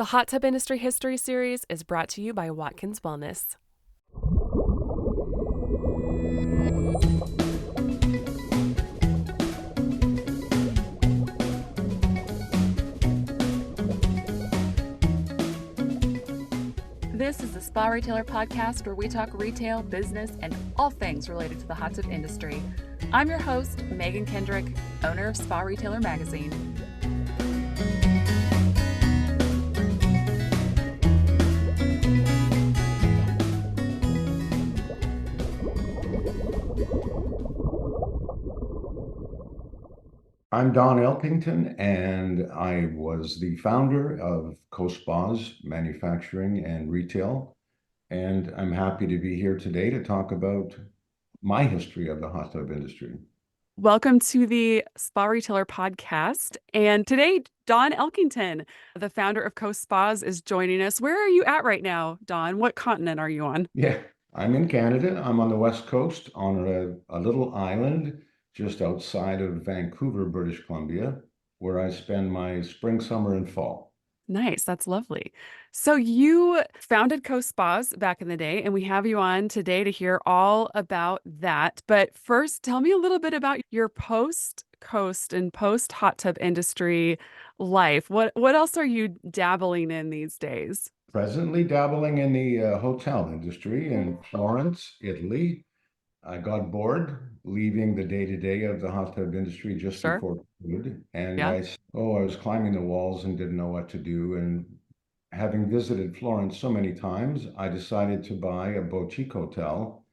The Hot Tub Industry History Series is brought to you by Watkins Wellness. This is the Spa Retailer Podcast, where we talk retail, business, and all things related to the hot tub industry. I'm your host, Megan Kendrick, owner of Spa Retailer Magazine. I'm Don Elkington, and I was the founder of Co-Spas Manufacturing and Retail. And I'm happy to be here today to talk about my history of the hot tub industry. Welcome to the Spa Retailer Podcast. And today, Don Elkington, the founder of Co-Spas, is joining us. Where are you at right now, Don? What continent are you on? Yeah, I'm in Canada. I'm on the West Coast on a little island just outside of Vancouver, British Columbia, where I spend my spring, summer, and fall. Nice. That's lovely. So you founded Co-Spas back in the day, and we have you on today to hear all about that. But first, tell me a little bit about your post-coast and post-hot tub industry life. What else are you dabbling in these days? Presently dabbling in the hotel industry in Florence, Italy. I got bored leaving the day-to-day of the hot tub industry just Sure. before COVID. And Yeah. I was climbing the walls and didn't know what to do. And having visited Florence so many times, I decided to buy a boutique hotel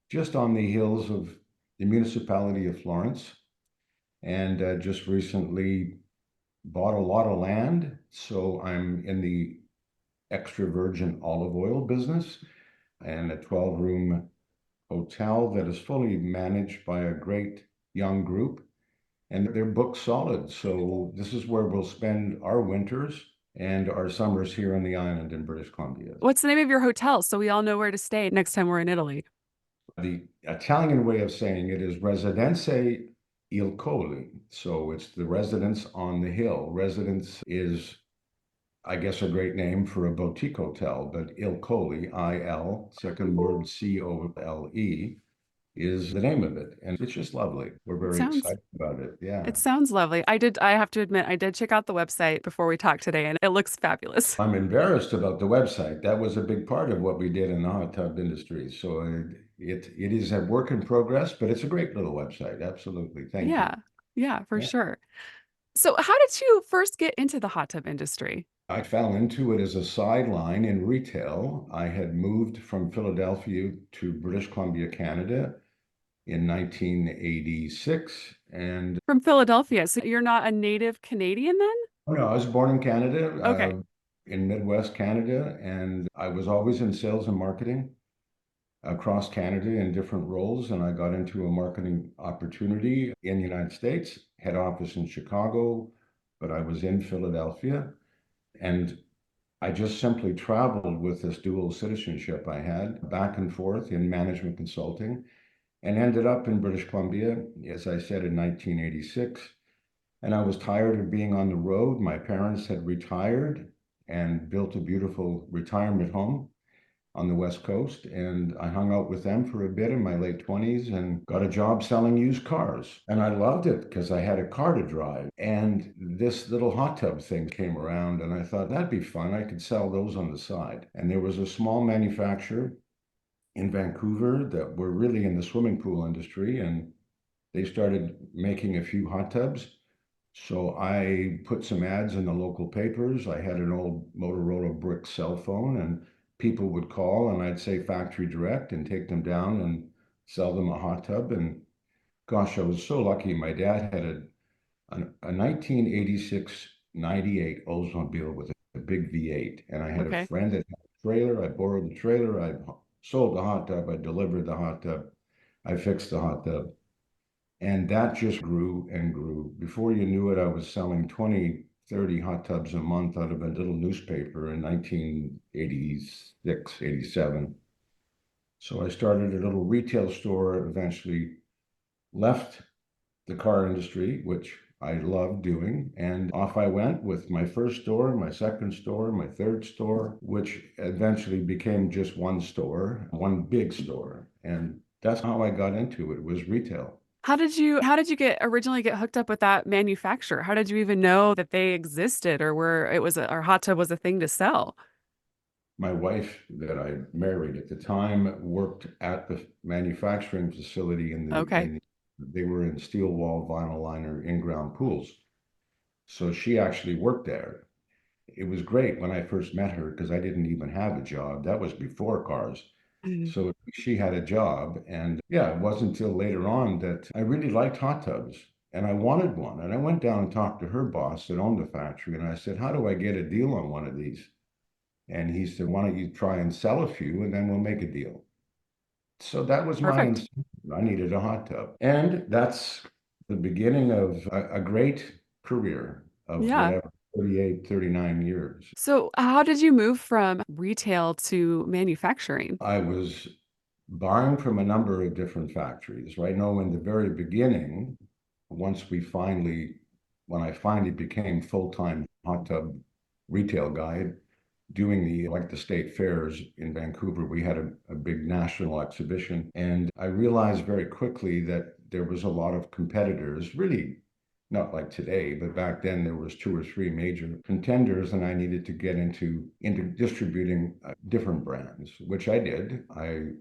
just on the hills of the municipality of Florence. And just recently bought a lot of land. So I'm in the extra virgin olive oil business and a 12-room hotel that is fully managed by a great young group, and they're booked solid. So this is where we'll spend our winters and our summers here on the island in British Columbia. What's the name of your hotel so we all know where to stay next time we're in Italy? The Italian way of saying it is Residenze Il Colli. So it's the residence on the hill. Residence is, I guess, a great name for a boutique hotel, but Il Colli, I-L, second word C-O-L-E, is the name of it. And it's just lovely. We're It very sounds excited about it. Yeah. it sounds lovely. I have to admit, I did check out the website before we talked today, and it looks fabulous. I'm embarrassed about the website. That was a big part of what we did in the hot tub industry. So it is a work in progress, but it's a great little website. Absolutely. Thank you. Yeah. Yeah, for Yeah. sure. So how did you first get into the hot tub industry? I fell into it as a sideline in retail. I had moved from Philadelphia to British Columbia, Canada in 1986. And From Philadelphia. So you're not a native Canadian then? oh, no, I was born in Canada, Okay. in Midwest Canada, and I was always in sales and marketing across Canada in different roles. And I got into a marketing opportunity in the United States, head office in Chicago, but I was in Philadelphia. And I just simply traveled with this dual citizenship I had back and forth in management consulting and ended up in British Columbia, as I said, in 1986. And I was tired of being on the road. My parents had retired and built a beautiful retirement home on the West Coast. And I hung out with them for a bit in my late 20s and got a job selling used cars. And I loved it because I had a car to drive. And this little hot tub thing came around, and I thought that'd be fun. I could sell those on the side. And there was a small manufacturer in Vancouver that were really in the swimming pool industry, and they started making a few hot tubs. So I put some ads in the local papers. I had an old Motorola brick cell phone, and people would call, and I'd say factory direct and take them down and sell them a hot tub. And gosh, I was so lucky. My dad had a 1986 98 Oldsmobile with a big V8, and I had a Okay. friend that had a trailer. I borrowed the trailer. I sold the hot tub. I delivered the hot tub. I fixed the hot tub. And that just grew and grew. Before you knew it, I was selling 20, 30 hot tubs a month out of a little newspaper in 1986, 87. So I started a little retail store, eventually left the car industry, which I loved doing. And off I went with my first store, my second store, my third store, which eventually became just one store, one big store. And that's how I got into it, was retail. How did you get originally get hooked up with that manufacturer? How did you even know that they existed or were it was a, or hot tub was a thing to sell? My wife that I married at the time worked at the manufacturing facility Okay. they were in steel wall vinyl liner in-ground pools. So she actually worked there. It was great when I first met her because I didn't even have a job. That was before cars. Mhm. So she had a job. And yeah, it wasn't until later on that I really liked hot tubs and I wanted one. And I went down and talked to her boss that owned the factory. And I said, how do I get a deal on one of these? And he said, why don't you try and sell a few and then we'll make a deal. So that was my Perfect. incentive. I needed a hot tub. And that's the beginning of a great career of Yeah. whatever, 38, 39 years. So, how did you move from retail to manufacturing? I was buying from a number of different factories. Right now, in the very beginning, once we finally, when I finally became full-time hot tub retail guy, doing the state fairs in Vancouver, we had a big national exhibition. And I realized very quickly that there was a lot of competitors, really not like today, but back then there was two or three major contenders, and I needed to get into distributing different brands, which I did. I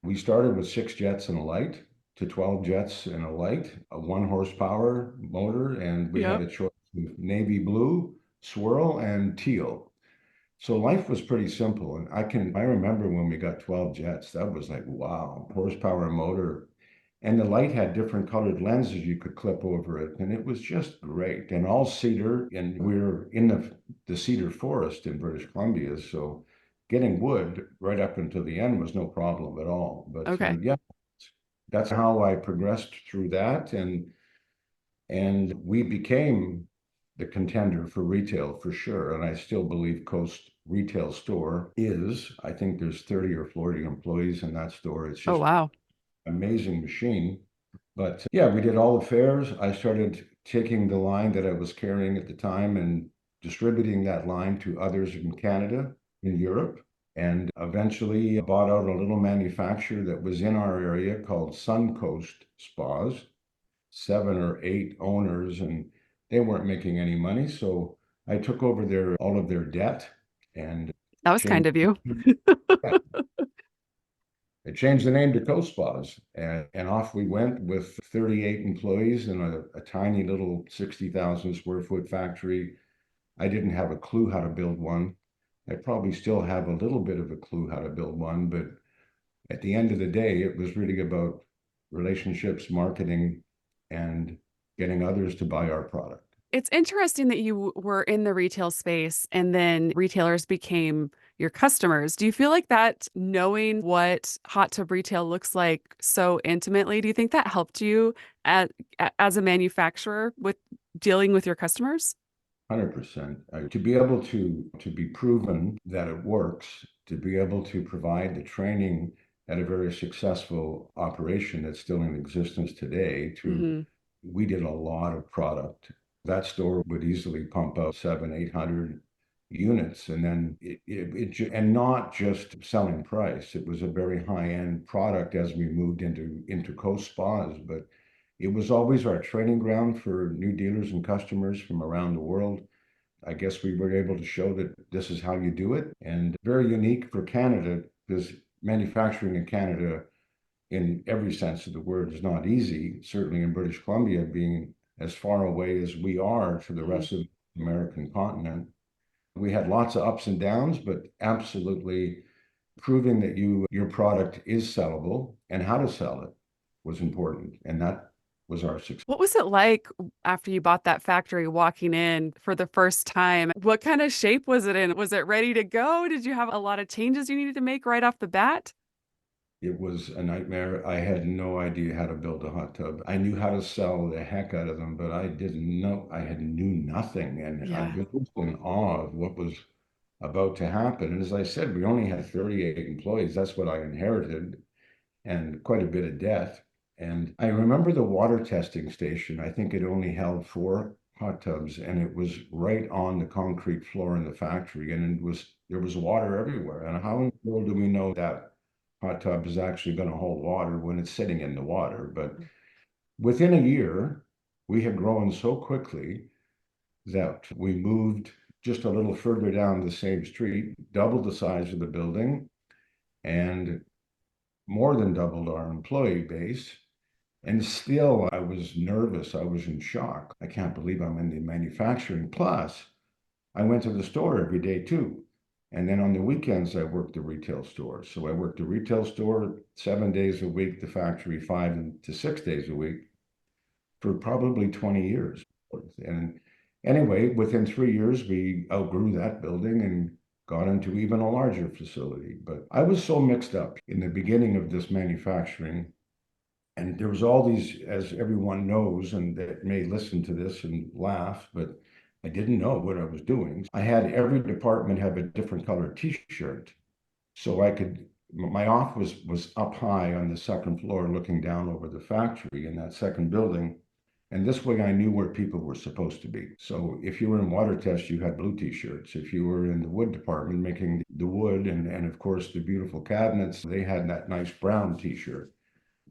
We started with 6 jets and a light to 12 jets and a light, a 1 horsepower motor, and we had Yep. a choice of navy blue, swirl, and teal. So life was pretty simple. And I remember when we got 12 jets, that was like, wow, horsepower motor. And the light had different colored lenses you could clip over it. And it was just great. And all cedar. And we're in the cedar forest in British Columbia. So getting wood right up until the end was no problem at all. But Okay. yeah, that's how I progressed through that. And we became the contender for retail for sure. And I still believe Coast Retail Store is. I think there's 30 or 40 employees in that store. It's Oh, just wow. an amazing machine. But yeah, we did all the fairs. I started taking the line that I was carrying at the time and distributing that line to others in Canada, in Europe, and eventually bought out a little manufacturer that was in our area called Suncoast Spas, 7 or 8 owners, and they weren't making any money. So I took over all of their debt and That was kind changed. of you. Yeah, I changed the name to Co-Spas, and off we went with 38 employees in a tiny little 60,000 square foot factory. I didn't have a clue how to build one. I probably still have a little bit of a clue how to build one, but at the end of the day, it was really about relationships, marketing, and getting others to buy our product. It's interesting that you were in the retail space and then retailers became your customers. Do you feel like that knowing what hot tub retail looks like so intimately, do you think that helped you as, as a manufacturer with dealing with your customers? 100%. To be able to be proven that it works, to be able to provide the training at a very successful operation that's still in existence today, Hmm. we did a lot of product. That store would easily pump out 700, 800 units, and then and not just selling price. It was a very high-end product as we moved into coast spas, but it was always our training ground for new dealers and customers from around the world. I guess we were able to show that this is how you do it, and very unique for Canada because manufacturing in Canada, in every sense of the word, is not easy. Certainly in British Columbia, being as far away as we are to the Hmm. rest of the American continent, we had lots of ups and downs, but absolutely proving that your product is sellable and how to sell it was important, and that was our success. What was it like after you bought that factory walking in for the first time? What kind of shape was it in? Was it ready to go? Did you have a lot of changes you needed to make right off the bat? It was a nightmare. I had no idea how to build a hot tub. I knew how to sell the heck out of them, but I didn't know, I had knew nothing. And I Yeah. was just in awe of what was about to happen. And as I said, we only had 38 employees. That's what I inherited, and quite a bit of debt. And I remember the water testing station. I think it only held four hot tubs, and it was right on the concrete floor in the factory, and there was water everywhere. And how in the world do we know that hot tub is actually going to hold water when it's sitting in the water? But within a year, we had grown so quickly that we moved just a little further down the same street, doubled the size of the building, and more than doubled our employee base. And still, I was nervous. I was in shock. I can't believe I'm in the manufacturing. Plus, I went to the store every day too. And then on the weekends, I worked the retail store. So I worked the retail store 7 days a week, the factory 5 to 6 days a week for probably 20 years. And anyway, within 3 years, we outgrew that building and got into even a larger facility. But I was so mixed up in the beginning of this manufacturing. And there was all these, as everyone knows, and that may listen to this and laugh, but I didn't know what I was doing. I had every department have a different color t-shirt. So my office was up high on the second floor looking down over the factory in that second building. And this way I knew where people were supposed to be. So if you were in water test, you had blue t-shirts. If you were in the wood department making the wood and of course the beautiful cabinets, they had that nice brown t-shirt.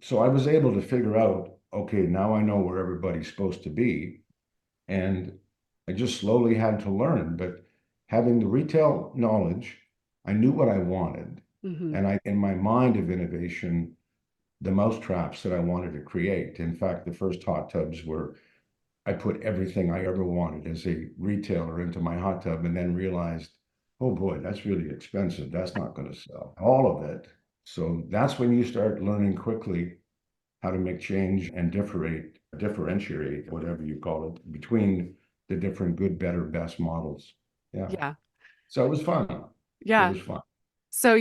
So I was able to figure out, okay, now I know where everybody's supposed to be. And I just slowly had to learn. But having the retail knowledge, I knew what I wanted. Hmm. And in my mind of innovation, the mousetraps that I wanted to create. In fact, the first hot tubs were, I put everything I ever wanted as a retailer into my hot tub and then realized, oh boy, that's really expensive. That's not going to sell. All of it. So that's when you start learning quickly how to make change and differentiate, whatever you call it, between the different good, better, best models. Yeah. Yeah. So it was fun. It Yeah. was fun. So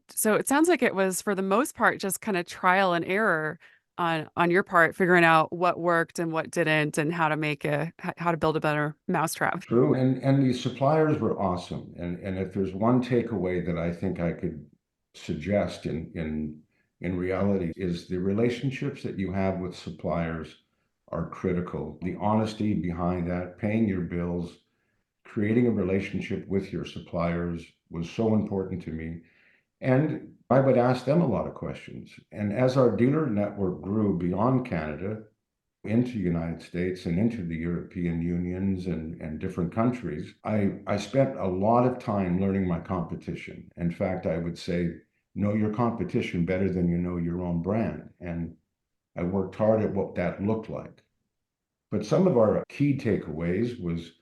so it sounds like it was for the most part just kind of trial and error on your part, figuring out what worked and what didn't and how to how to build a better mousetrap. True. And the suppliers were awesome. And if there's one takeaway that I think I could suggest in reality is the relationships that you have with suppliers are critical. The honesty behind that, paying your bills, creating a relationship with your suppliers was so important to me. And I would ask them a lot of questions. And as our dealer network grew beyond Canada into the United States and into the European unions and different countries, I spent a lot of time learning my competition. In fact, I would say, know your competition better than you know your own brand. And I worked hard at what that looked like. But some of our key takeaways was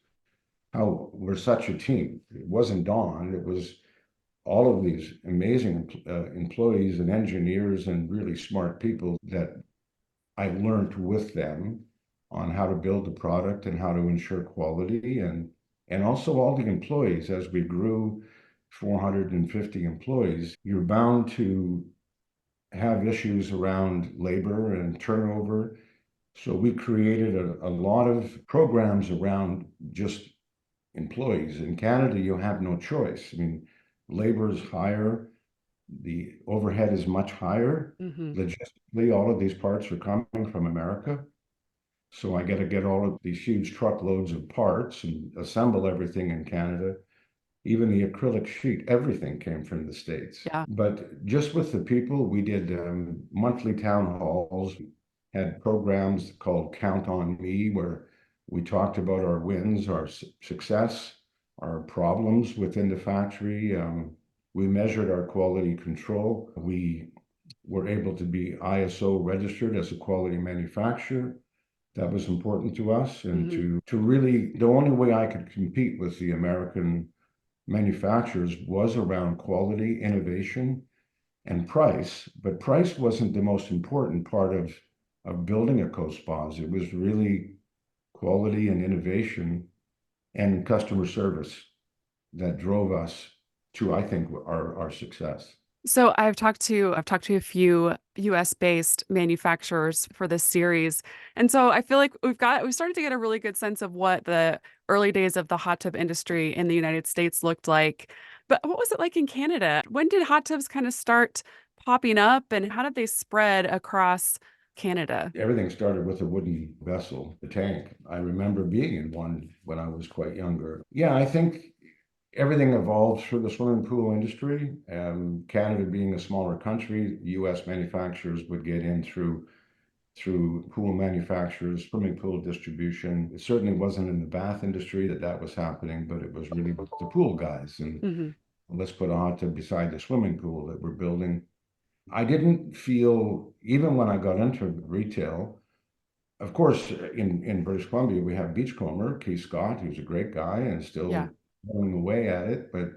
how we're such a team. It wasn't Dawn, it was all of these amazing employees and engineers and really smart people that I learned with them on how to build the product and how to ensure quality and also all the employees as we grew 450 employees, you're bound to have issues around labor and turnover. So we created a lot of programs around just employees. In Canada, you have no choice. I mean, labor is higher, the overhead is much higher. Hmm. Logistically, all of these parts are coming from America. So I got to get all of these huge truckloads of parts and assemble everything in Canada. Even the acrylic sheet, everything came from the States. Yeah. But just with the people, we did monthly town halls, had programs called Count on Me, where we talked about our wins, our success, our problems within the factory. We measured our quality control. We were able to be ISO registered as a quality manufacturer. That was important to us, and Hmm. to really the only way I could compete with the American manufacturers was around quality, innovation, and price. But price wasn't the most important part of building a co-spas. It was really quality and innovation and customer service that drove us to, I think, our success. So I've talked to a few US based manufacturers for this series. And so I feel like we started to get a really good sense of what the early days of the hot tub industry in the United States looked like. But what was it like in Canada? When did hot tubs kind of start popping up and how did they spread across Canada? Everything started with a wooden vessel, the tank. I remember being in one when I was quite younger. Yeah, I think everything evolved through the swimming pool industry. Canada being a smaller country, US manufacturers would get in through pool manufacturers, swimming pool distribution. It certainly wasn't in the bath industry that was happening, but it was really with the pool guys. And Hmm. let's put a hot tub beside the swimming pool that we're building. I didn't feel, even when I got into retail, of course, in British Columbia, we have Beachcomber, Keith Scott, who's a great guy and Yeah. still going away at it. But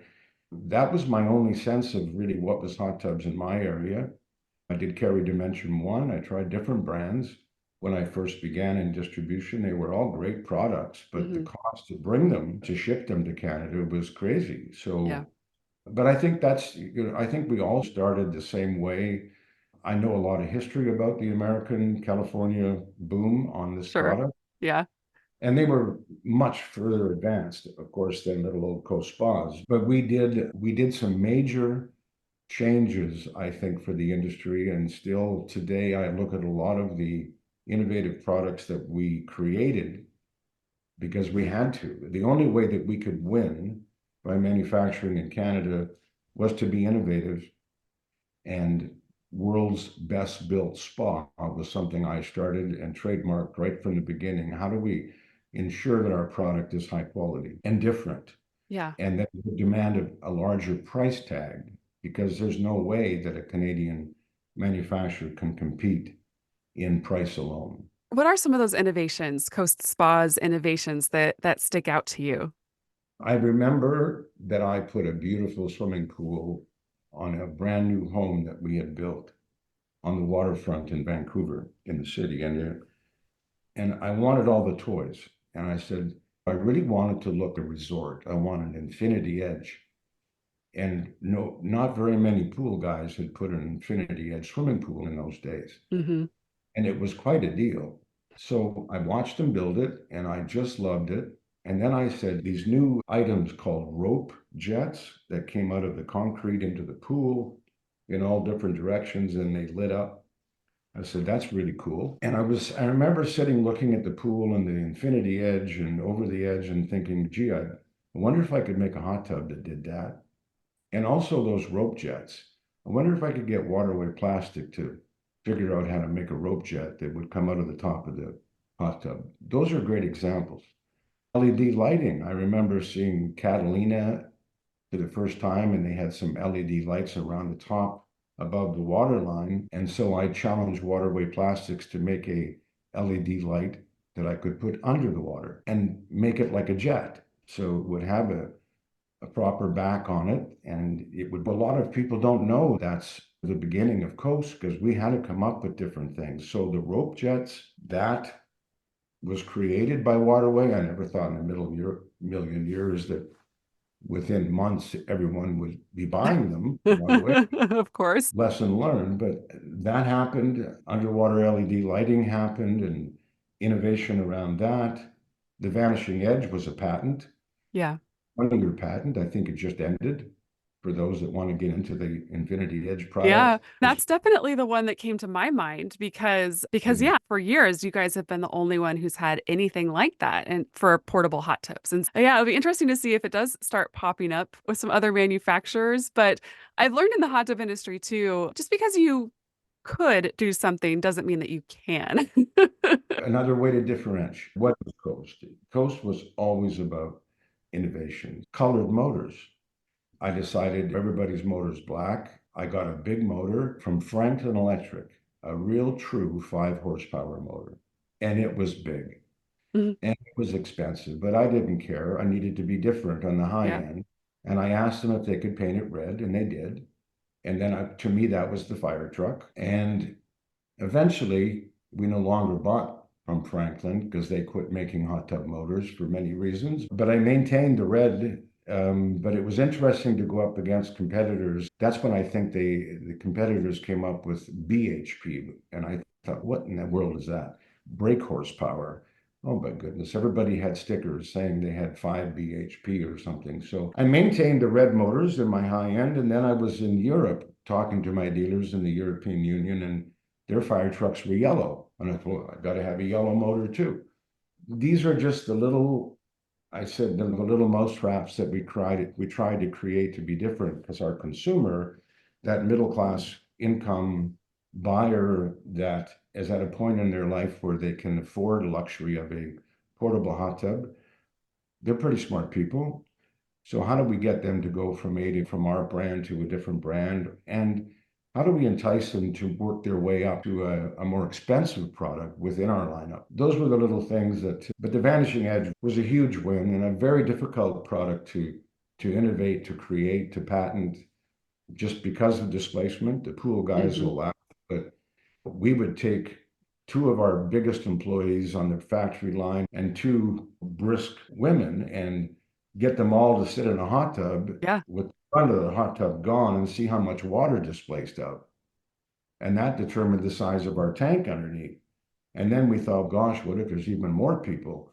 that was my only sense of really what was hot tubs in my area. I did carry Dimension One. I tried different brands. When I first began in distribution, they were all great products, but the Hmm. cost to bring them, to ship them to Canada was crazy. Yeah. So, but I think I think we all started the same way. I know a lot of history about the American California boom on this Sure. product, Yeah. and they were much further advanced, of course, than little old coast spas. But we did some major changes, I think, for the industry. And still today, I look at a lot of the innovative products that we created because we had to. The only way that we could win by manufacturing in Canada was to be innovative, and world's best built spa was something I started and trademarked right from the beginning. How do we ensure that our product is high quality and different, Yeah. and that would demand a larger price tag, because there's no way that a Canadian manufacturer can compete in price alone. What are some of those innovations, Coast Spa's innovations that stick out to you? I remember that I put a beautiful swimming pool on a brand new home that we had built on the waterfront in Vancouver in the city. And I wanted all the toys. And I said, I really wanted to look a resort. I wanted an infinity edge. And no, not very many pool guys had put an infinity edge swimming pool in those days. Hmm. And it was quite a deal. So I watched them build it and I just loved it. And then I said, these new items called rope jets that came out of the concrete into the pool in all different directions and they lit up. I said, that's really cool. And I remember sitting looking at the pool and the infinity edge and over the edge and thinking, gee, I wonder if I could make a hot tub that did that. And also those rope jets. I wonder if I could get waterway plastic to figure out how to make a rope jet that would come out of the top of the hot tub. Those are great examples. LED lighting. I remember seeing Catalina for the first time, and they had some LED lights around the top above the water line. And so I challenged Waterway Plastics to make a LED light that I could put under the water and make it like a jet. So it would have a proper back on it. And it would, a lot of people don't know that's the beginning of Coast because we had to come up with different things. So the rope jets, that was created by Waterway. I never thought in a million years that within months everyone would be buying them. Waterway, Of course. lesson learned, but that happened. Underwater LED lighting happened and innovation around that. The Vanishing Edge was a patent, Yeah. 20-year patent. I think it just ended for those that want to get into the Infinity Edge Yeah, product. that's definitely the one that came to my mind because Mhm. yeah, for years you guys have been the only one who's had anything like that and for portable hot tubs. And yeah, it'll be interesting to see if it does start popping up with some other manufacturers, but I've learned in the hot tub industry too, just because you could do something doesn't mean that you can. Another way to differentiate what was Coast. Coast was always about innovation. Colored motors. I decided everybody's motor's black. I got a big motor from Franklin Electric, a real true 5 horsepower motor. And it was big Mhm. and it was expensive, but I didn't care. I needed to be different on the high Yeah. end. And I asked them if they could paint it red, and they did. And then to me, that was the fire truck. And eventually, we no longer bought from Franklin because they quit making hot tub motors for many reasons. But I maintained the red. But it was interesting to go up against competitors. That's when I think the competitors came up with BHP, and I thought, what in the world is that? Brake horsepower. Oh my goodness! Everybody had stickers saying they had 5 bhp or something. So I maintained the red motors in my high end, and then I was in Europe talking to my dealers in the European Union, and their fire trucks were yellow. And I thought, I got to have a yellow motor too. These are just the little, I said, the little mousetraps that we tried to create to be different, because our consumer, that middle class income buyer that is at a point in their life where they can afford a luxury of a portable hot tub, they're pretty smart people. So how do we get them to go from our brand to a different brand? And how do we entice them to work their way up to a more expensive product within our lineup? Those were the little things but the Vanishing Edge was a huge win and a very difficult product to innovate, to create, to patent, just because of displacement. The pool guys Hmm. will laugh, but we would take two of our biggest employees on the factory line and two brisk women and get them all to sit in a hot tub Yeah. with the front of the hot tub gone and see how much water displaced out. And that determined the size of our tank underneath. And then we thought, gosh, what if there's even more people?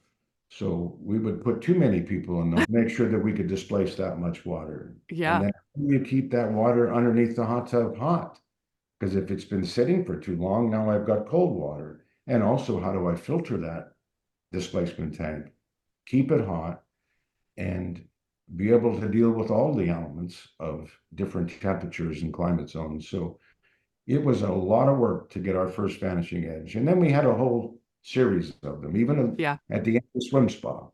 So we would put too many people in them, make sure that we could displace that much water. And Yeah. then you keep that water underneath the hot tub hot. Because if it's been sitting for too long, now I've got cold water. And also, how do I filter that displacement tank? Keep it hot and be able to deal with all the elements of different temperatures and climate zones. So it was a lot of work to get our first Vanishing Edge. And then we had a whole series of them, even Yeah. at the end of the swim spa.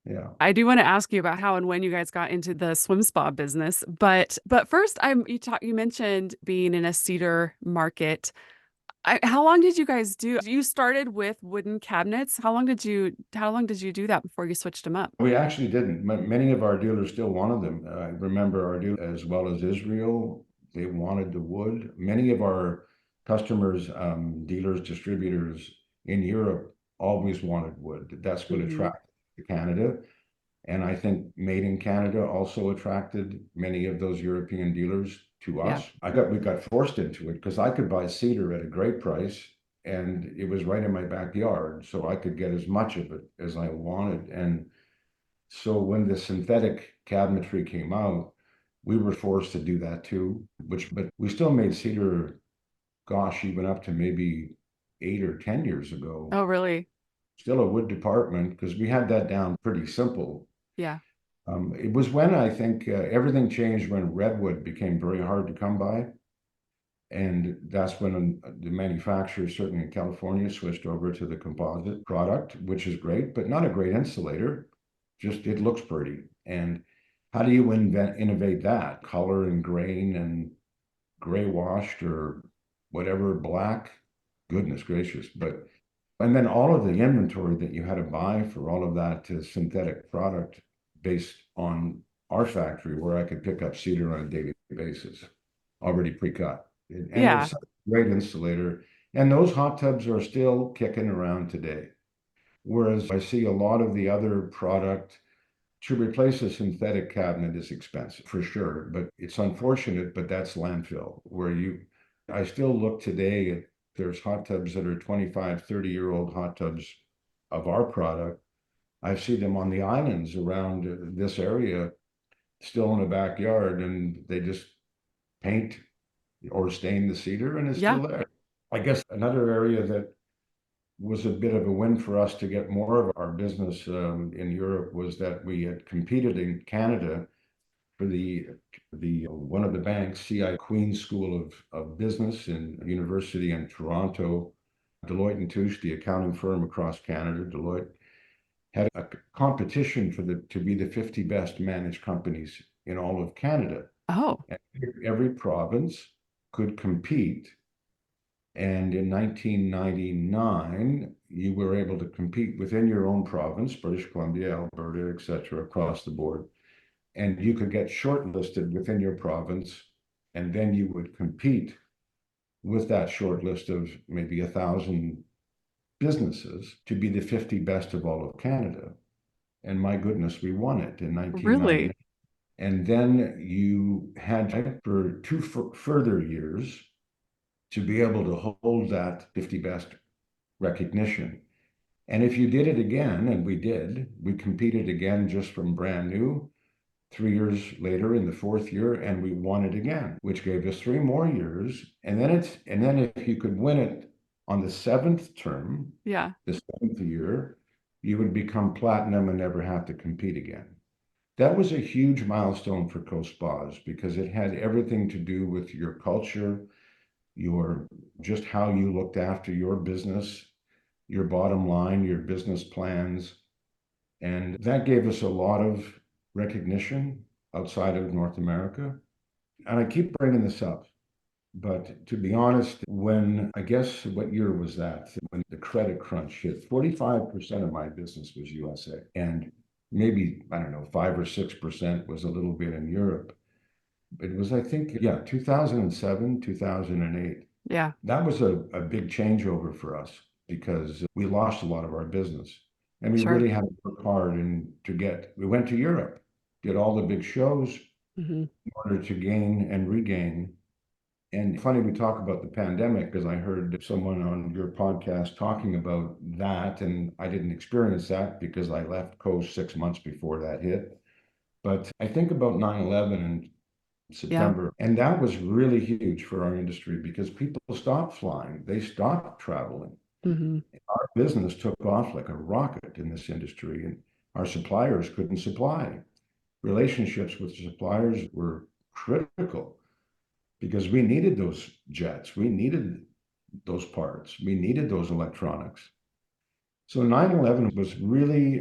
Yeah. I do want to ask you about how and when you guys got into the swim spa business, but first, you mentioned being in a cedar market. How long did you guys do? You started with wooden cabinets. How long did you do that before you switched them up? We actually didn't. Many of our dealers still wanted them. I remember our dealer, as well as Israel, they wanted the wood. Many of our customers, dealers, distributors in Europe always wanted wood. That's what Hmm. attracted to Canada. And I think made in Canada also attracted many of those European dealers to Yeah. us. We got forced into it because I could buy cedar at a great price and it was right in my backyard. So I could get as much of it as I wanted. And so when the synthetic cabinetry came out, we were forced to do that too, but we still made cedar, gosh, even up to maybe 8 or 10 years ago. Oh, really? Still a wood department because we had that down pretty simple. Yeah. It was when I think everything changed when redwood became very hard to come by. And that's when the manufacturers, certainly in California, switched over to the composite product, which is great, but not a great insulator. Just it looks pretty. And how do you innovate that? Color and grain and gray washed or whatever, black? Goodness gracious. And then all of the inventory that you had to buy for all of that synthetic product based on our factory where I could pick up cedar on a daily basis, already pre-cut. And Yeah. it's a great insulator. And those hot tubs are still kicking around today. Whereas I see a lot of the other product to replace a synthetic cabinet is expensive for sure, but it's unfortunate, but that's landfill I still look today at there's hot tubs that are 25, 30-year-old hot tubs of our product. I see them on the islands around this area, still in the backyard, and they just paint or stain the cedar and it's Yeah. still there. I guess another area that was a bit of a win for us to get more of our business in Europe was that we had competed in Canada for the one of the banks, CI Queen's School of Business and University in Toronto, Deloitte and Touche, the accounting firm across Canada, Deloitte, had a competition to be the 50 best managed companies in all of Canada. Oh, And every province could compete. And in 1999, you were able to compete within your own province, British Columbia, Alberta, et cetera, across the board. And you could get shortlisted within your province, and then you would compete with that short list of maybe 1,000 businesses to be the 50 best of all of Canada. And my goodness, we won it in 1999. really? And then you had for two further years to be able to hold that 50 best recognition. And if you did it again, and we did, we competed again just from brand new 3 years later in the fourth year, and we won it again, which gave us 3 more years. And then if you could win it on the seventh term, Yeah. the seventh year, you would become platinum and never have to compete again. That was a huge milestone for Coast Spas because it had everything to do with your culture, your just how you looked after your business, your bottom line, your business plans. And that gave us a lot of recognition outside of North America. And I keep bringing this up, but to be honest, when I guess what year was that? When the credit crunch hit, 45% of my business was USA. And maybe, I don't know, 5 or 6% was a little bit in Europe. It was, I think, yeah, 2007, 2008. Yeah. That was a big changeover for us because we lost a lot of our business. And we Sure. really had to work hard we went to Europe, did all the big shows Hmm. in order to gain and regain. And funny, we talk about the pandemic because I heard someone on your podcast talking about that, and I didn't experience that because I left Coast 6 months before that hit. But I think about 9/11 and Yeah. September. And that was really huge for our industry because people stopped flying, they stopped traveling. Hmm. Our business took off like a rocket in this industry, and our suppliers couldn't supply. Relationships with suppliers were critical because we needed those jets, we needed those parts, we needed those electronics. So 9/11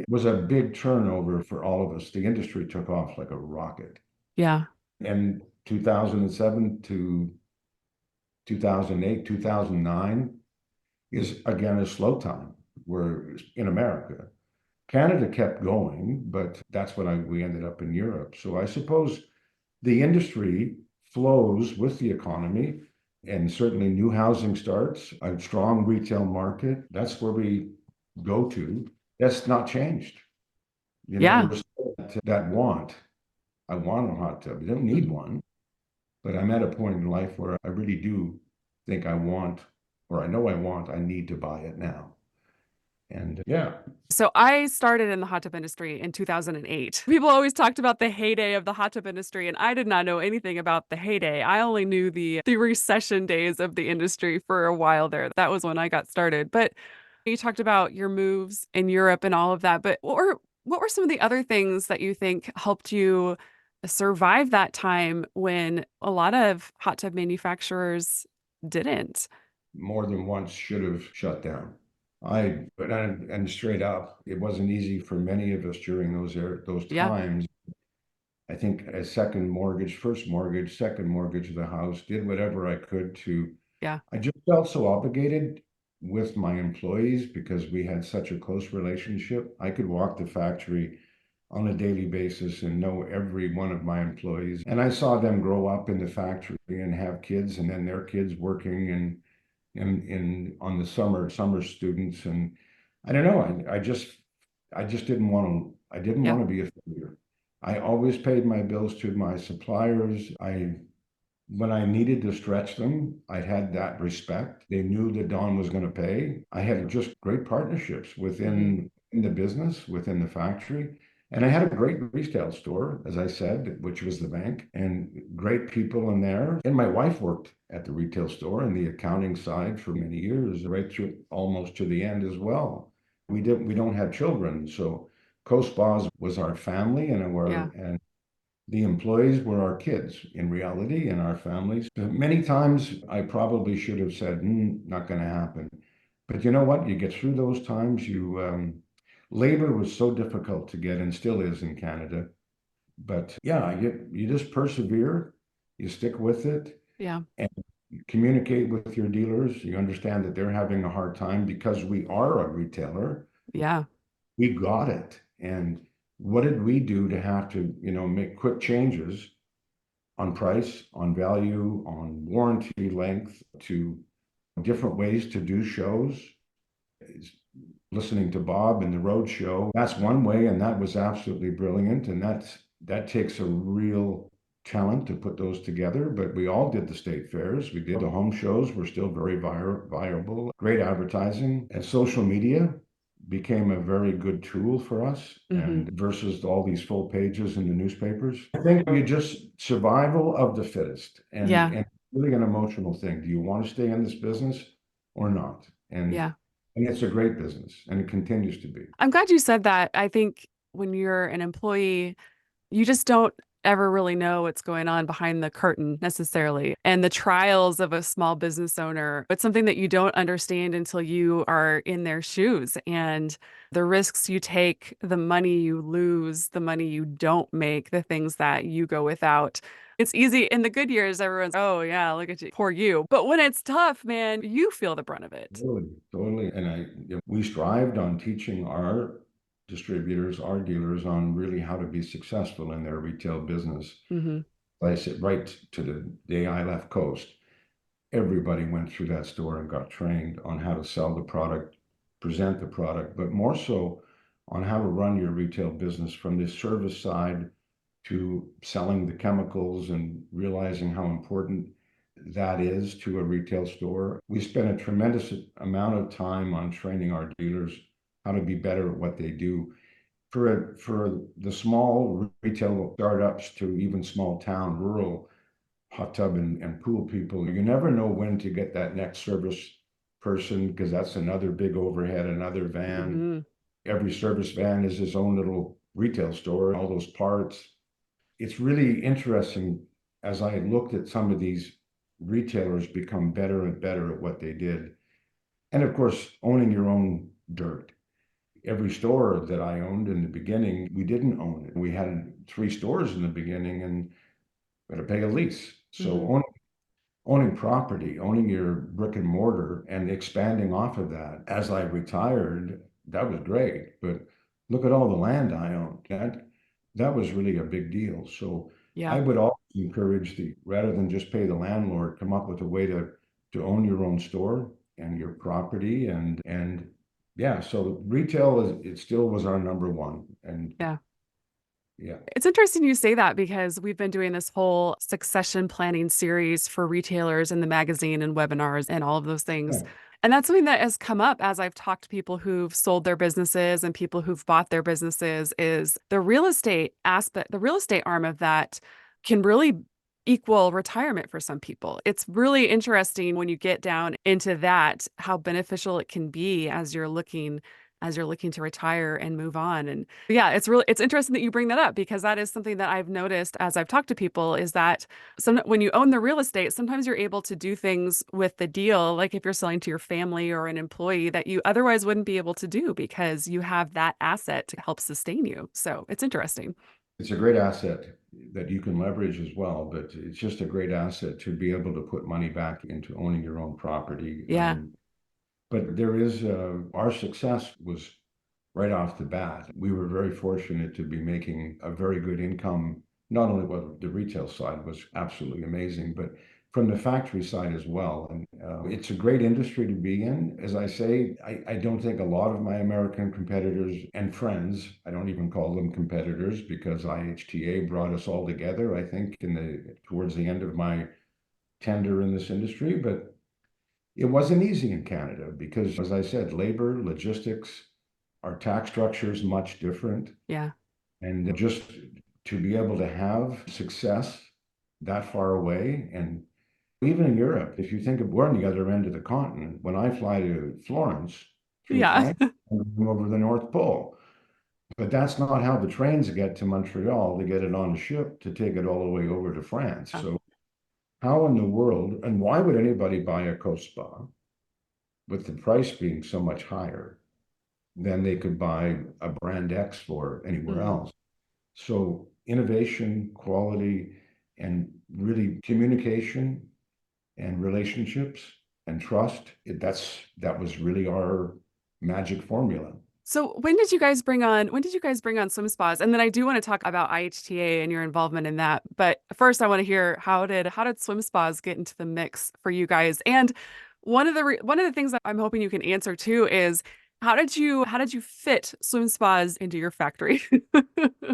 was a big turnover for all of us. The industry took off like a rocket. Yeah. And 2007 to 2008, 2009 is again a slow time where in America. Canada kept going, but that's when we ended up in Europe. So I suppose the industry flows with the economy and certainly new housing starts, a strong retail market. That's where we go to. That's not changed. Yeah. We're still at that want. I want a hot tub. You don't need Mhm. one. But I'm at a point in life where I really do think I want, or I know I need to buy it now. And yeah, So I started in the hot tub industry in 2008. People always talked about the heyday of the hot tub industry, and I did not know anything about the heyday. I only knew the recession days of the industry for a while there. That was when I got started. But you talked about your moves in Europe and all of that. But what were some of the other things that you think helped you survive that time when a lot of hot tub manufacturers didn't? more than once should have shut down. And straight up, it wasn't easy for many of us during those Yeah. times. I think a second mortgage, first mortgage, second mortgage of the house, did whatever I could to. Yeah. I just felt so obligated with my employees because we had such a close relationship. I could walk the factory on a daily basis and know every one of my employees. And I saw them grow up in the factory and have kids, and then their kids working in on the summer students. And I don't know, I just didn't want to. I didn't Yeah. want to be a failure. I always paid my bills to my suppliers. When I needed to stretch them, I had that respect. They knew that Don was going to pay. I had just great partnerships Hmm. in the business, within the factory. And I had a great retail store, as I said, which was the bank, and great people in there. And my wife worked at the retail store and the accounting side for many years, right through almost to the end as well. We don't have children, so Coast Spas was our family Yeah. and the employees were our kids in reality and our families. Many times I probably should have said, not going to happen. But you know what? You get through those times. Labor was so difficult to get and still is in Canada. But yeah, you just persevere, you stick with it, Yeah. and you communicate with your dealers. You understand that they're having a hard time because we are a retailer. Yeah. We got it. And what did we do to have to, make quick changes on price, on value, on warranty length, to different ways to do shows? Listening to Bob in the road show, that's one way, and that was absolutely brilliant. And that takes a real talent to put those together. But we all did the state fairs. We did the home shows. We're still very viable. Great advertising and social media. became a very good tool for us Hmm. and versus all these full pages in the newspapers. I think you just survival of the fittest Yeah. and really an emotional thing. Do you want to stay in this business or not? Yeah. And it's a great business and it continues to be. I'm glad you said that. I think when you're an employee, you just don't ever really know what's going on behind the curtain necessarily. And the trials of a small business owner, it's something that you don't understand until you are in their shoes. And the risks you take, the money you lose, the money you don't make, the things that you go without. It's easy in the good years, everyone's, oh, yeah, look at you, poor you. But when it's tough, man, you feel the brunt of it. Totally, totally. And we strived on teaching our distributors, our dealers on really how to be successful in their retail business. Hmm. I said right to the day I left Coast, everybody went through that store and got trained on how to sell the product, present the product, but more so on how to run your retail business from the service side to selling the chemicals and realizing how important that is to a retail store. We spent a tremendous amount of time on training our dealers how to be better at what they do. For the small retail startups to even small town, rural hot tub and pool people, you never know when to get that next service person because that's another big overhead, another van. Hmm. Every service van is its own little retail store, all those parts. It's really interesting as I looked at some of these retailers become better and better at what they did. And of course, owning your own dirt. Every store that I owned in the beginning, we didn't own it. We had three stores in the beginning and we had to pay a lease. So Hmm. owning property, owning your brick and mortar and expanding off of that. As I retired, that was great. But look at all the land I owned. That was really a big deal. So Yeah. I would always encourage the rather than just pay the landlord, come up with a way to own your own store and your property and yeah, so retail is it still was our number one. And Yeah. yeah. It's interesting you say that because we've been doing this whole succession planning series for retailers in the magazine and webinars and all of those things. Yeah. And that's something that has come up as I've talked to people who've sold their businesses and people who've bought their businesses is the real estate aspect, the real estate arm of that can really equal retirement for some people. It's really interesting when you get down into that, how beneficial it can be as you're looking to retire and move on. And yeah, it's interesting that you bring that up because that is something that I've noticed as I've talked to people is that when you own the real estate, sometimes you're able to do things with the deal, like if you're selling to your family or an employee that you otherwise wouldn't be able to do because you have that asset to help sustain you. So it's interesting. It's a great asset that you can leverage as well, but it's just a great asset to be able to put money back into owning your own property. Yeah. But there is our success was right off the bat. We were very fortunate to be making a very good income. Not only what the retail side was absolutely amazing, but from the factory side as well. And it's a great industry to be in. As I say, I don't think a lot of my American competitors and friends, I don't even call them competitors because IHTA brought us all together, I think, towards the end of my tenure in this industry. But it wasn't easy in Canada because, as I said, labor, logistics, our tax structure is much different. Yeah. And just to be able to have success that far away, and even in Europe, if you think of we're on the other end of the continent, when I fly to Florence through Yeah. France, I'm over the North Pole. But that's not how the trains get to Montreal to get it on a ship to take it all the way over to France. So how in the world, and why would anybody buy a Coast Spa with the price being so much higher than they could buy a brand X for anywhere Mm. else? So innovation, quality, and really communication and relationships and trust, that was really our magic formula. So when did you guys bring on swim spas? And then I do want to talk about IHTA and your involvement in that. But first I want to hear how did swim spas get into the mix for you guys? And one of the things that I'm hoping you can answer too is How did you fit swim spas into your factory?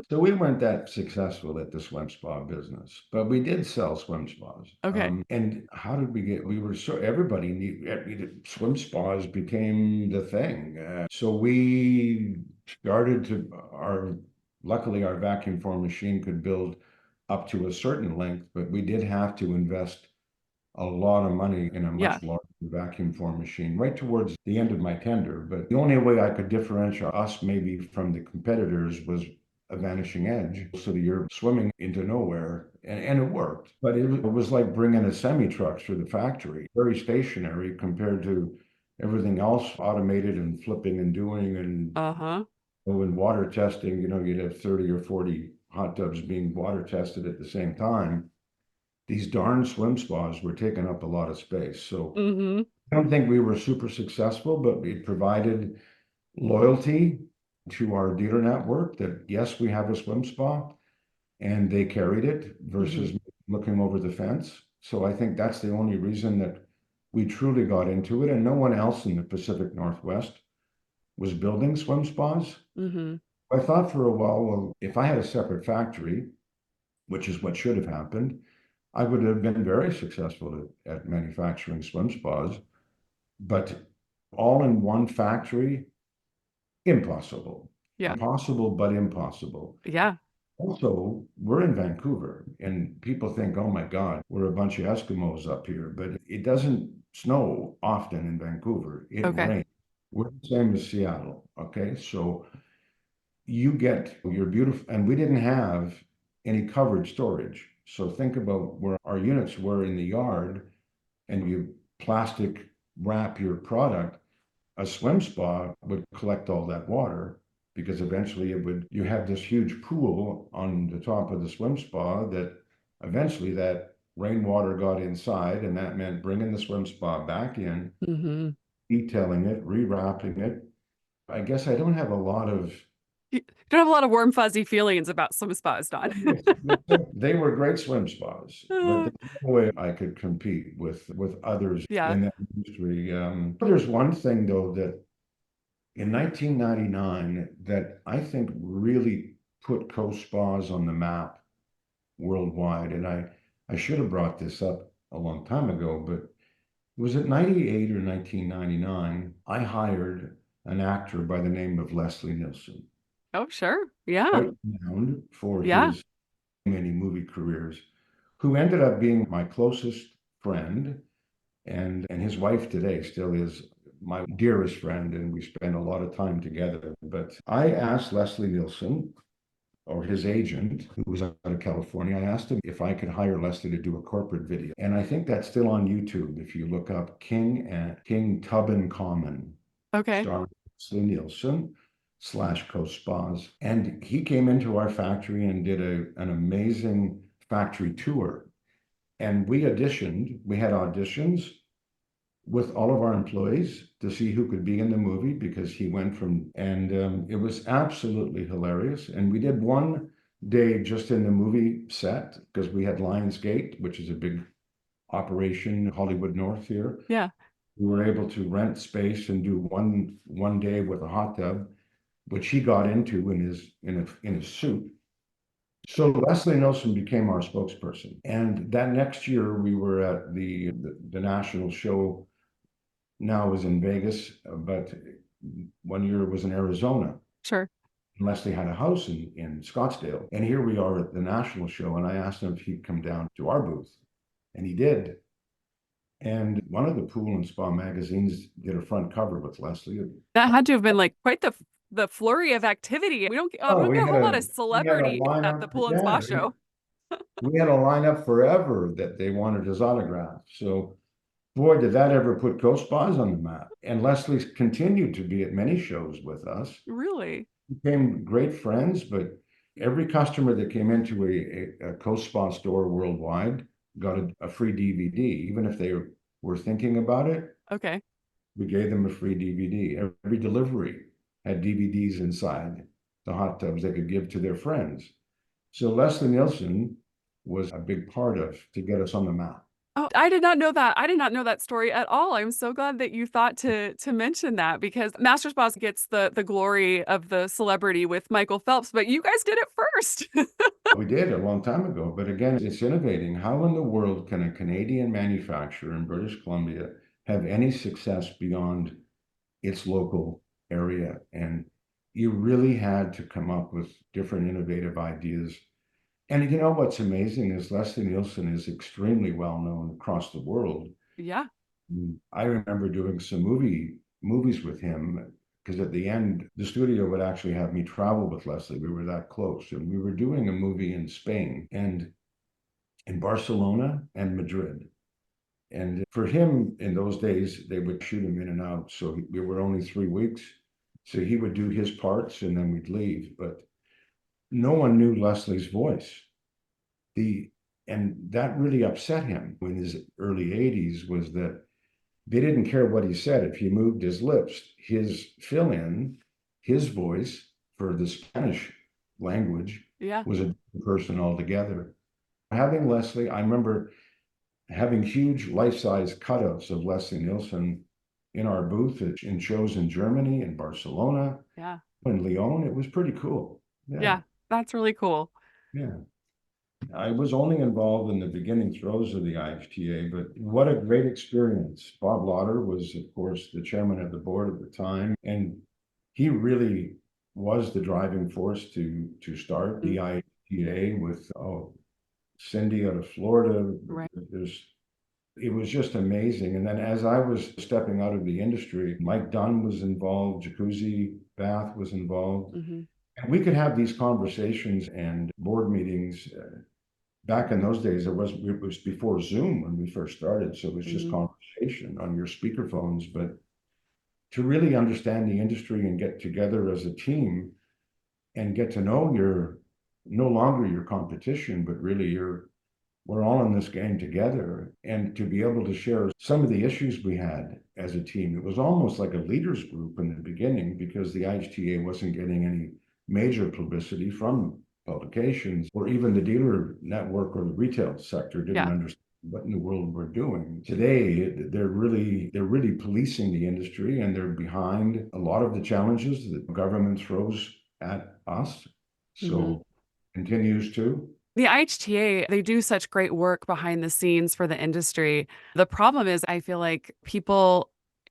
So we weren't that successful at the swim spa business, but we did sell swim spas. Okay. And how did we get? We were so everybody needed swim spas became the thing. So we started to our. Luckily, our vacuum form machine could build up to a certain length, but we did have to invest a lot of money in a Yeah. much larger vacuum form machine right towards the end of my tender. But the only way I could differentiate us maybe from the competitors was a vanishing edge. So you're swimming into nowhere, and it worked. But it was like bringing a semi truck through the factory, very stationary compared to everything else automated and flipping and doing. And Uh-huh. when water testing, you'd have 30 or 40 hot tubs being water tested at the same time. These darn swim spas were taking up a lot of space. So Mm-hmm. I don't think we were super successful, but we provided loyalty to our dealer network that yes, we have a swim spa and they carried it Mm-hmm. versus looking over the fence. So I think that's the only reason that we truly got into it. And no one else in the Pacific Northwest was building swim spas. Mm-hmm. I thought for a while, well, if I had a separate factory, which is what should have happened, I would have been very successful at manufacturing swim spas, but all in one factory, impossible. Yeah. Possible, but impossible. Yeah. Also, we're in Vancouver, and people think, oh my God, we're a bunch of Eskimos up here, but it doesn't snow often in Vancouver. It Okay. rains. We're the same as Seattle. Okay. So you get your beautiful, and we didn't have any covered storage. So think about where our units were in the yard, and you plastic wrap your product. A swim spa would collect all that water because eventually you have this huge pool on the top of the swim spa that eventually that rainwater got inside, and that meant bringing the swim spa back in, Mm-hmm. detailing it, rewrapping it. I guess I don't have a lot of. You don't have a lot of warm, fuzzy feelings about swim spas, Don. They were great swim spas, but there's no way I could compete with others Yeah. in that industry. There's one thing though that in 1999 that I think really put coast spas on the map worldwide, and I should have brought this up a long time ago, but was it 98 or 1999? I hired an actor by the name of Leslie Nielsen, Oh, sure. Yeah. quite renowned for Yeah. his many movie careers, who ended up being my closest friend, and his wife today still is my dearest friend, and we spend a lot of time together. But I asked Leslie Nielsen, or his agent, who was out of California, I asked him if I could hire Leslie to do a corporate video. And I think that's still on YouTube if you look up King Tub and Common, Okay. starring Leslie Nielsen / Coast Spas. And he came into our factory and did an amazing factory tour. And we had auditions with all of our employees to see who could be in the movie because he went from, and it was absolutely hilarious. And we did one day just in the movie set because we had Lionsgate, which is a big operation, Hollywood North here. Yeah. We were able to rent space and do one day with a hot tub, which he got into in his suit. So Leslie Nielsen became our spokesperson. And that next year we were at the national show. Now it was in Vegas, but one year it was in Arizona. Sure. Leslie had a house in Scottsdale. And here we are at the national show. And I asked him if he'd come down to our booth. And he did. And one of the pool and spa magazines did a front cover with Leslie. That had to have been like quite the flurry of activity. We Oh, don't get a whole lot of we had a celebrity at the lineup. pool and spa Yeah, show. we had a lineup forever that they wanted his autograph. So boy, did that ever put Coast Spas on the map. And Leslie's continued to be at many shows with us. Really? Became great friends, but every customer that came into a Coast Spa store worldwide got a free DVD. Even if they were thinking about it, Okay. we gave them a free DVD. Every delivery had DVDs inside the hot tubs they could give to their friends. So Leslie Nielsen was a big part of to get us on the map. Oh, I did not know that. I did not know that story at all. I'm so glad that you thought to mention that because Master Boss gets the glory of the celebrity with Michael Phelps, but you guys did it first. We did a long time ago, but again, it's innovating. How in the world can a Canadian manufacturer in British Columbia have any success beyond its local area? And you really had to come up with different innovative ideas. And you know what's amazing is Leslie Nielsen is extremely well known across the world. Yeah. I remember doing some movies with him because at the end, the studio would actually have me travel with Leslie. We were that close, and we were doing a movie in Spain and in Barcelona and Madrid. And for him, in those days, they would shoot him in and out. So we were only 3 weeks. So he would do his parts and then we'd leave. But no one knew Leslie's voice. The and that really upset him in his early 80s was that they didn't care what he said. If he moved his lips, his fill in, his voice for the Spanish language Yeah. was a different person altogether. Having Leslie, I remember having huge life-size cutouts of Leslie Nielsen in our booth in shows in Germany, in Barcelona, Yeah. in Lyon. It was pretty cool. Yeah, Yeah. That's really cool. yeah. I was only involved in the beginning throes of the IHTA, but what a great experience. Bob Lauder was, of course, the chairman of the board at the time, and he really was the driving force to start Mm, the IHTA with Cindy out of Florida. right. There's It was just amazing. And then as I was stepping out of the industry, Mike Dunn was involved, Jacuzzi Bath was involved. Hmm. And we could have these conversations and board meetings. Back in those days, it was before Zoom when we first started. So it was just Hmm. conversation on your speakerphones. But to really understand the industry and get together as a team and get to know your no longer your competition, but really we're all in this game together. And to be able to share some of the issues we had as a team, it was almost like a leaders group in the beginning because the IHTA wasn't getting any major publicity from publications or even the dealer network or the retail sector didn't Yeah. understand what in the world we're doing. Today, they're really policing the industry and they're behind a lot of the challenges that the government throws at us. Hmm. So continues to. The IHTA, they do such great work behind the scenes for the industry. The problem is, I feel like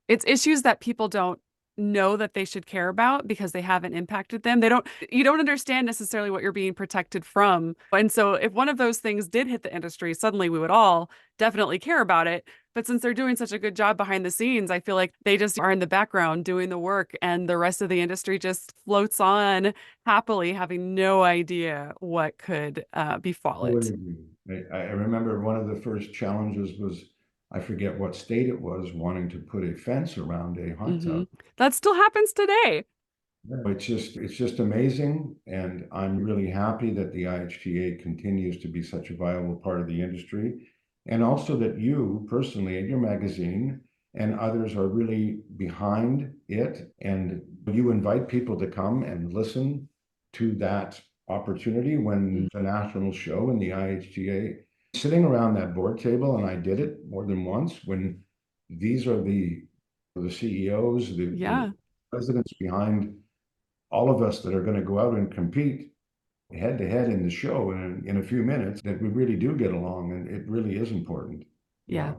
it's issues that people don't know that they should care about because they haven't impacted them. You don't understand necessarily what you're being protected from. And so if one of those things did hit the industry, suddenly we would all definitely care about it. But since they're doing such a good job behind the scenes, I feel like they just are in the background doing the work and the rest of the industry just floats on happily, having no idea what could befall Totally it. agree. I remember one of the first challenges was, I forget what state it was, wanting to put a fence around a hot Hmm. tub. That still happens today. It's just amazing, and I'm really happy that the IHTA continues to be such a viable part of the industry, and also that you personally at your magazine and others are really behind it, and you invite people to come and listen to that opportunity when Mm. the national show and the IHTA sitting around that board table, and I did it more than once when these are the CEOs, the Yeah, presidents behind all of us that are going to go out and compete head to head in the show in a few minutes that we really do get along and it really is important. yeah,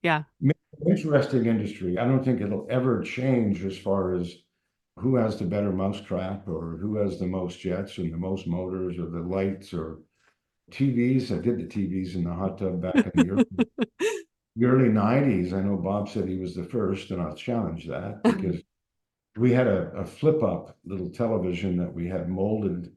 Yeah. yeah. Interesting industry. I don't think it'll ever change as far as who has the better mousetrap or who has the most jets and the most motors or the lights or TVs. I did the TVs in the hot tub back in the early 90s. I know Bob said he was the first, and I'll challenge that because we had a flip up little television that we had molded.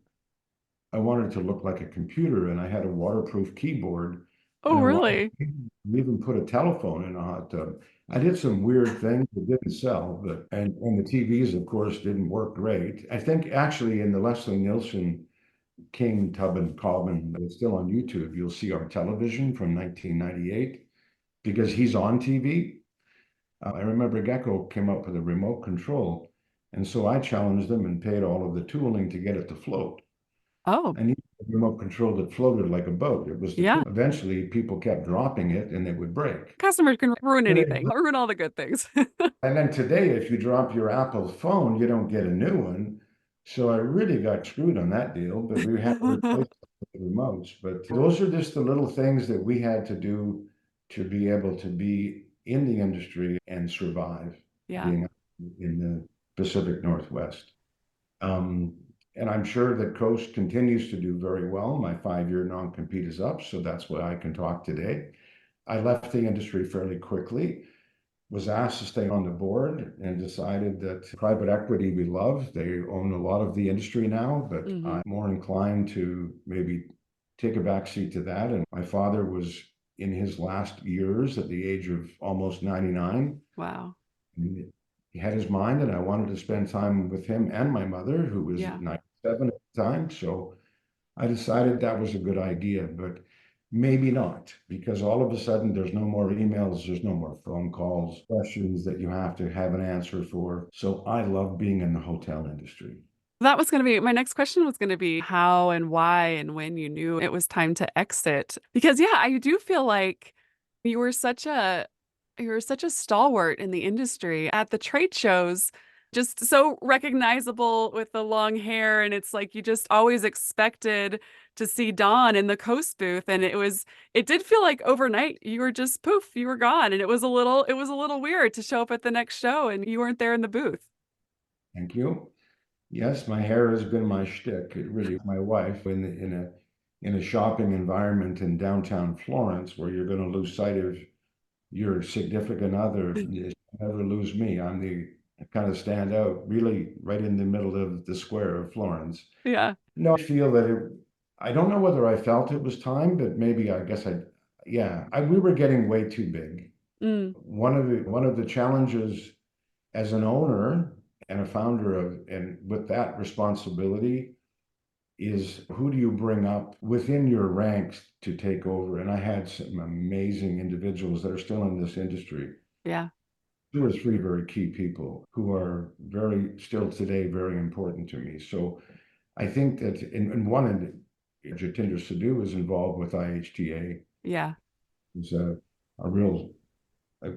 I wanted it to look like a computer, and I had a waterproof keyboard, Oh, and I wanted really? to even put a telephone in a hot tub. I did some weird things that didn't sell, but and the TVs, of course, didn't work great. I think actually in the Leslie Nielsen King Tub and Cobbin, it's still on YouTube. You'll see our television from 1998 because he's on TV. I remember Gecko came up with a remote control, and so I challenged him and paid all of the tooling to get it to float. Oh, And remote control that floated like a boat. It was the Yeah. cooler. Eventually, people kept dropping it and it would break. Customers can ruin And anything, ruin all the good things. then today, if you drop your Apple phone, you don't get a new one. So I really got screwed on that deal, but we had to replace the remotes. But those are just the little things that we had to do to be able to be in the industry and survive Yeah. being in the Pacific Northwest. Um, and I'm sure that Coast continues to do very well. My 5-year non-compete is up, so that's why I can talk today. I left the industry fairly quickly, was asked to stay on the board, and decided that private equity we love. They own a lot of the industry now, but Hmm. I'm more inclined to maybe take a back seat to that. And my father was in his last years at the age of almost 99. Wow. He had his mind, and I wanted to spend time with him and my mother, who was Yeah. 97 at the time. So I decided that was a good idea, but maybe not, because all of a sudden there's no more emails, there's no more phone calls, questions that you have to have an answer for. So I love being in the hotel industry. That was going to be my next question was going to be how and why and when you knew it was time to exit. Because yeah, I do feel like you were such a you were such a stalwart in the industry at the trade shows, just so recognizable with the long hair and it's like you just always expected to see Dawn in the Coast booth and it did feel like overnight you were just poof, you were gone and it was a little weird to show up at the next show and you weren't there in the booth. Thank you. Yes, my hair has been my shtick. It really, my wife in a shopping environment in downtown Florence where you're going to lose sight of your significant other, you never lose me. I'm the kind of stand out really right in the middle of the square of Florence. Yeah. No, I feel that I don't know whether I felt it was time, but maybe I guess we were getting way too big. Mm, One of the challenges as an owner and a founder and with that responsibility is who do you bring up within your ranks to take over? And I had some amazing individuals that are still in this industry, yeah. 2 or 3 very key people who are very still today very important to me. So I think that in one end, Jatinder Sidhu is involved with IHTA. Yeah. He's a real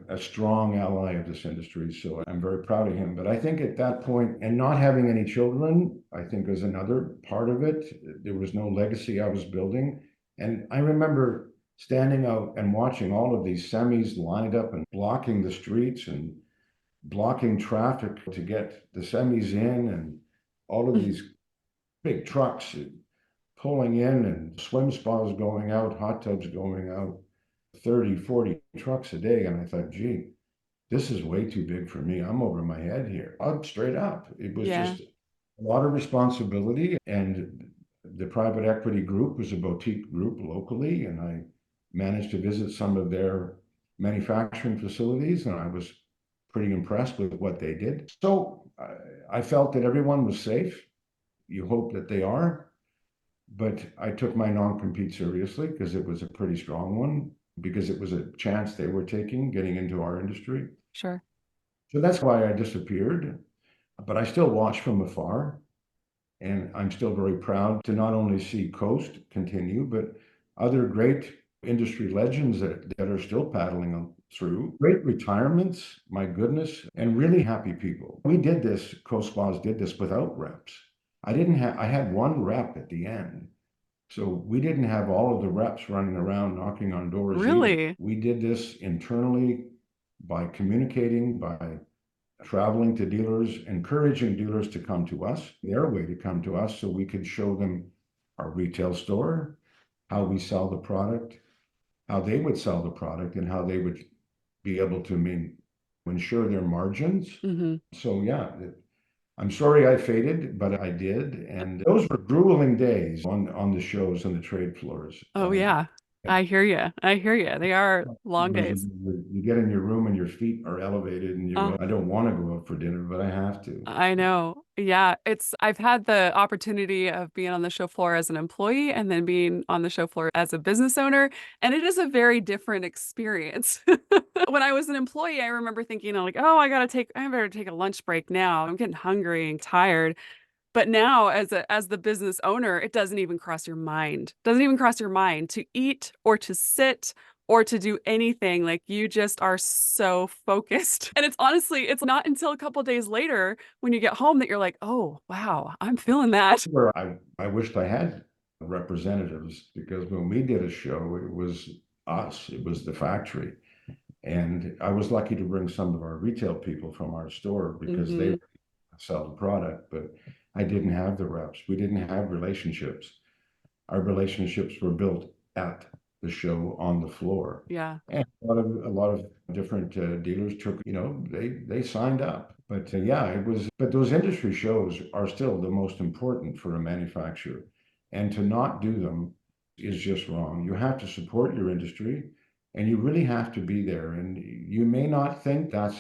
a strong ally of this industry. So I'm very proud of him. But I think at that point, and not having any children, I think was another part of it. There was no legacy I was building. And I remember standing out and watching all of these semis lined up and blocking the streets and blocking traffic to get the semis in and all of these big trucks pulling in and swim spas going out, hot tubs going out, 30, 40 trucks a day. And I thought, gee, this is way too big for me. I'm over my head here. Up straight up. It was Yeah. just a lot of responsibility. And the private equity group was a boutique group locally. And I managed to visit some of their manufacturing facilities. And I was pretty impressed with what they did. So I felt that everyone was safe. You hope that they are. But I took my non-compete seriously because it was a pretty strong one, because it was a chance they were taking getting into our industry. Sure. So that's why I disappeared. But I still watch from afar. And I'm still very proud to not only see Coast continue, but other great industry legends that are still paddling through. Great retirements, my goodness, and really happy people. We did this, Coast Spas did this without reps. I had one rep at the end. So we didn't have all of the reps running around knocking on doors either. Really? We did this internally by communicating, by traveling to dealers, encouraging dealers to come to us, their way to come to us so we could show them our retail store, how we sell the product, how they would sell the product, and how they would be able to ensure their margins. Hmm. So yeah, I'm sorry I faded, but I did. And those were grueling days on the shows and the trade floors. Oh yeah. I hear you. I hear you. They are long You days. you get in your room and your feet are elevated and you Uh, go, I don't want to go out for dinner, but I have to. I know. Yeah, I've had the opportunity of being on the show floor as an employee and then being on the show floor as a business owner, and it is a very different experience. When I was an employee, I remember thinking like, "Oh, I better take a lunch break now. I'm getting hungry and tired." But now as the business owner, it doesn't even cross your mind. Doesn't even cross your mind to eat or to sit or to do anything. Like you just are so focused. And it's honestly, it's not until a couple days later when you get home that you're like, "Oh, wow, I'm feeling that." Where I wished I had representatives because when we did a show, it was us, it was the factory. And I was lucky to bring some of our retail people from our store because they Hmm. were selling product, but I didn't have the reps. We didn't have relationships. Our relationships were built at the show on the floor. Yeah. And a lot of different dealers took, they signed up. But yeah, but those industry shows are still the most important for a manufacturer. And to not do them is just wrong. You have to support your industry and you really have to be there. And you may not think that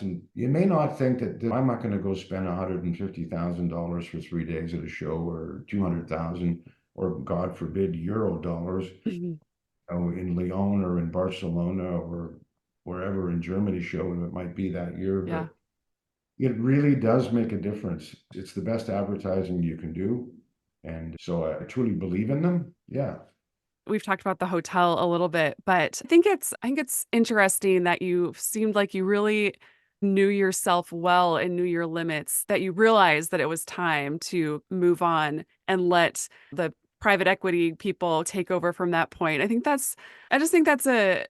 I'm not going to go spend $150,000 for 3 days at a show or 200,000 or God forbid, euro dollars, Mhm. in Lyon or in Barcelona or wherever in Germany show it might be that year, Yeah. but it really does make a difference. It's the best advertising you can do. And so I truly believe in them. Yeah. We've talked about the hotel a little bit, but I think it's interesting that you seemed like you really knew yourself well and knew your limits, that you realized that it was time to move on and let the private equity people take over from that point. I just think that's a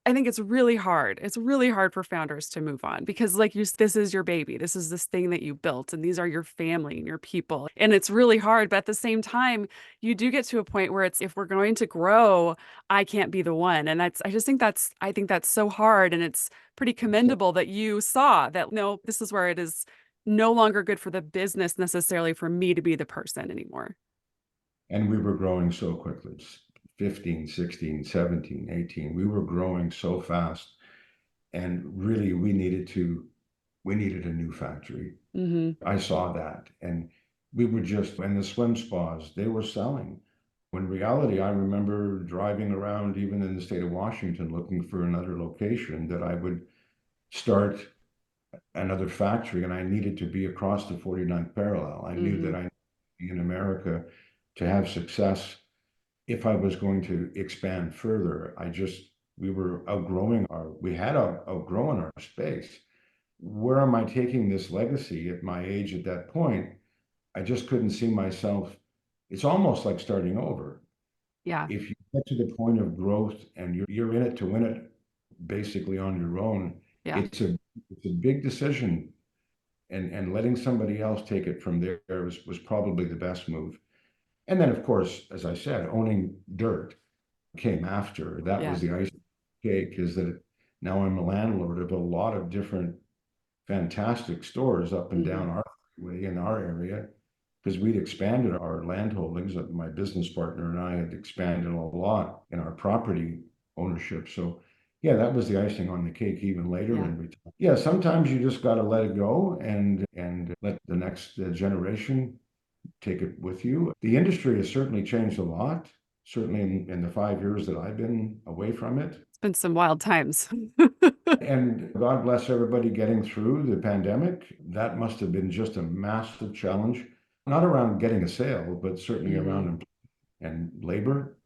I think it's really hard. It's really hard for founders to move on because, like this is your baby. This is this thing that you built, and these are your family and your people. And it's really hard. But at the same time, you do get to a point where it's if we're going to grow, I can't be the one. And I think that's so hard. And it's pretty So, commendable that you saw that no, this is where it is no longer good for the business necessarily for me to be the person anymore. and we were growing so quickly. 15, 16, 17, 18. We were growing so fast. And really we needed a new factory. Hmm. I saw that. And we were just, and the swim spas, they were selling. When reality, I remember driving around even in the state of Washington looking for another location that I would start another factory and I needed to be across the 49th parallel. I knew Hmm. that I needed to be in America to have success if I was going to expand further. We had outgrown our space. Where am I taking this legacy at my age at that point? I just couldn't see myself. It's almost like starting over. Yeah. If you get to the point of growth and you're in it to win it basically on your own, Yeah. it's a big decision. And letting somebody else take it from there was probably the best move. And then, of course, as I said, owning dirt came after. That Yeah. was the icing on the cake, is that now I'm a landlord of a lot of different fantastic stores up and Hmm. down our way in our area because we'd expanded our land holdings. My business partner and I had expanded a lot in our property ownership. So yeah, that was the icing on the cake even later Yeah. when we yeah, sometimes you just got to let it go and let the next generation take it with you. The industry has certainly changed a lot, certainly in the 5 years that I've been away from it. It's been some wild times. And God bless everybody getting through the pandemic. That must have been just a massive challenge, not around getting a sale, but certainly Hmm. around and labor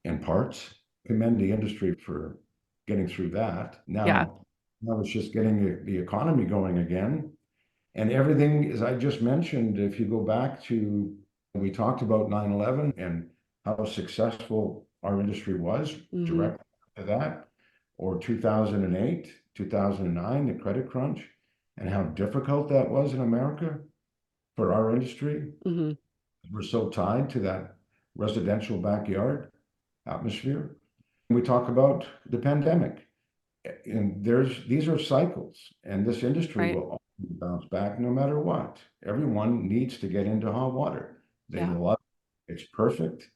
and parts. Commend the industry for getting through that. Yeah. Now it's just getting the economy going again. And everything, as I just mentioned, if you go back to, we talked about 9/11 and how successful our industry was Hmm. directly to that, or 2008, 2009, the credit crunch, and how difficult that was in America for our industry. Hmm. We're so tied to that residential backyard atmosphere. We talk about the pandemic, and these are cycles, and this industry Right. will always bounce back no matter what. Everyone needs to get into hot water. They Yeah. love it. It's perfect.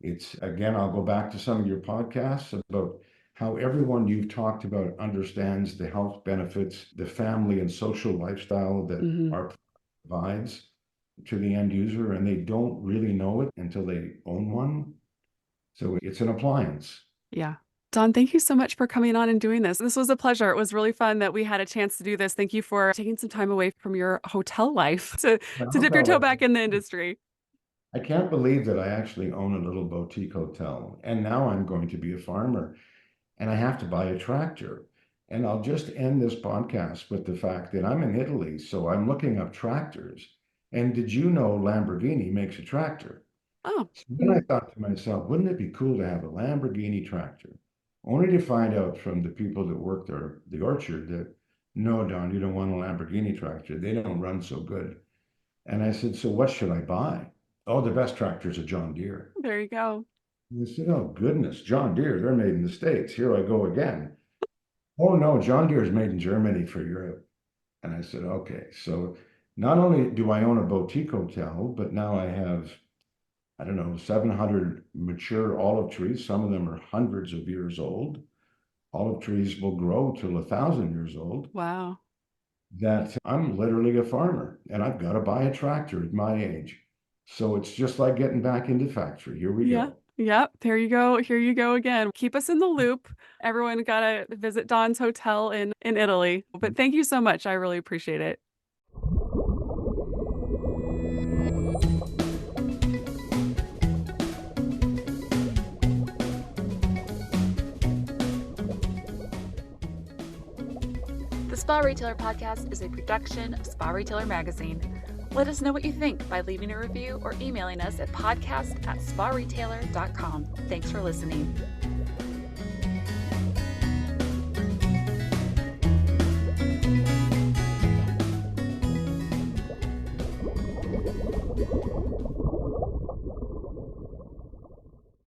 It's again, I'll go back to some of your podcasts about how everyone you've talked about understands the health benefits, the family and social lifestyle that Hmm. our provides to the end user, and they don't really know it until they own one. So it's an appliance. Yeah. Don, thank you so much for coming on and doing this. This was a pleasure. It was really fun that we had a chance to do this. Thank you for taking some time away from your hotel life My to dip your hotel toe life. back in the industry. I can't believe that I actually own a little boutique hotel, and now I'm going to be a farmer, and I have to buy a tractor. And I'll just end this podcast with the fact that I'm in Italy, so I'm looking up tractors. And did you know Lamborghini makes a tractor? Oh, So then I thought to myself, wouldn't it be cool to have a Lamborghini tractor? Only to find out from the people that work there, the orchard, that no, Don, you don't want a Lamborghini tractor. They don't run so good. And I said, so what should I buy? Oh, the best tractor is a John Deere. there you go. And I said, oh, goodness, John Deere, they're made in the States. Here I go again. Oh, no, John Deere is made in Germany for Europe. And I said, okay. So not only do I own a boutique hotel, but now I have, I don't know, 700 mature olive trees. Some of them are hundreds of years old. Olive trees will grow till 1,000 years old. Wow. That I'm literally a farmer and I've got to buy a tractor at my age. So it's just like getting back into factory. Here we Yeah. go. Yep. There you go. Here you go again. Keep us in the loop. Everyone got to visit Don's hotel in Italy. But thank you so much. I really appreciate it. The Spa Retailer Podcast is a production of Spa Retailer Magazine. Let us know what you think by leaving a review or emailing us at podcast@sparetailer.com. Thanks for listening.